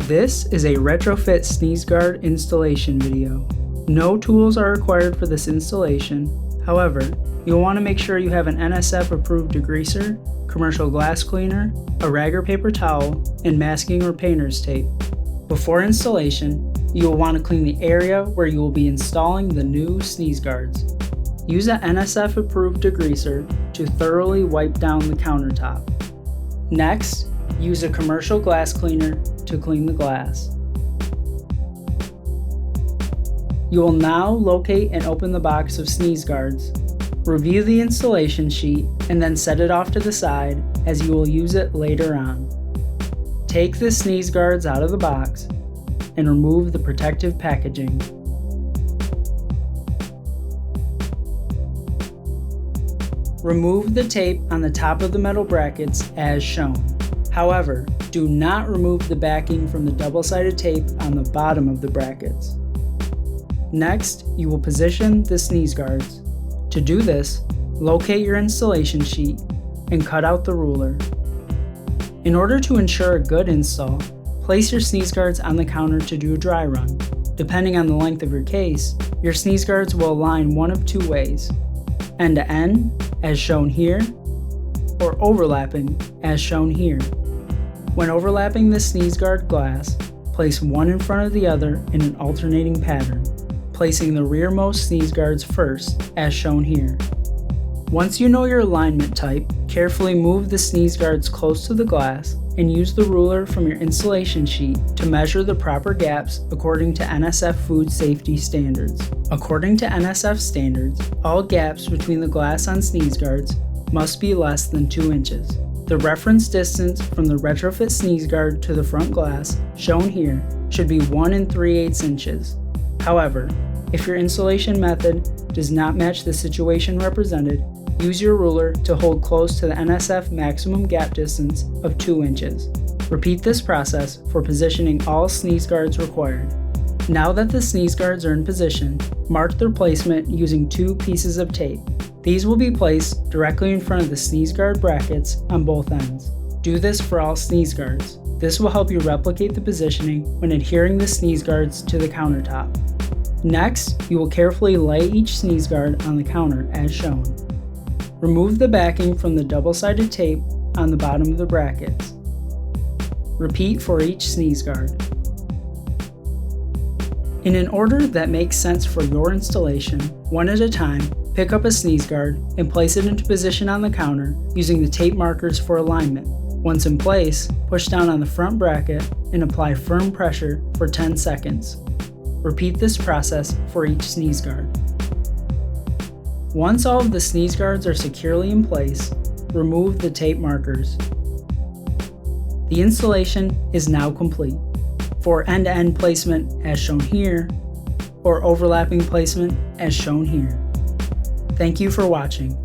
This is a Retrofit sneeze guard installation video. No tools are required for this installation. However, you'll want to make sure you have an NSF approved degreaser, commercial glass cleaner, a rag or paper towel, and masking or painter's tape. Before installation, you will want to clean the area where you will be installing the new sneeze guards. Use an NSF approved degreaser to thoroughly wipe down the countertop. Next, use a commercial glass cleaner to clean the glass. You will now locate and open the box of sneeze guards. Review the installation sheet and then set it off to the side as you will use it later on. Take the sneeze guards out of the box and remove the protective packaging. Remove the tape on the top of the metal brackets as shown. However, do not remove the backing from the double-sided tape on the bottom of the brackets. Next, you will position the sneeze guards. To do this, locate your installation sheet and cut out the ruler. In order to ensure a good install, place your sneeze guards on the counter to do a dry run. Depending on the length of your case, your sneeze guards will align one of two ways: end to end, as shown here, or overlapping, as shown here. When overlapping the sneeze guard glass, place one in front of the other in an alternating pattern, placing the rearmost sneeze guards first, as shown here. Once you know your alignment type, carefully move the sneeze guards close to the glass and use the ruler from your installation sheet to measure the proper gaps according to NSF food safety standards. According to NSF standards, all gaps between the glass on sneeze guards must be less than 2 inches. The reference distance from the Retrofit sneeze guard to the front glass, shown here, should be 1 3/8 inches. However, if your installation method does not match the situation represented, use your ruler to hold close to the NSF maximum gap distance of 2 inches. Repeat this process for positioning all sneeze guards required. Now that the sneeze guards are in position, mark their placement using 2 pieces of tape. These will be placed directly in front of the sneeze guard brackets on both ends. Do this for all sneeze guards. This will help you replicate the positioning when adhering the sneeze guards to the countertop. Next, you will carefully lay each sneeze guard on the counter as shown. Remove the backing from the double-sided tape on the bottom of the brackets. Repeat for each sneeze guard. In an order that makes sense for your installation, one at a time, pick up a sneeze guard and place it into position on the counter using the tape markers for alignment. Once in place, push down on the front bracket and apply firm pressure for 10 seconds. Repeat this process for each sneeze guard. Once all of the sneeze guards are securely in place, remove the tape markers. The installation is now complete. For end-to-end placement as shown here, or overlapping placement as shown here. Thank you for watching.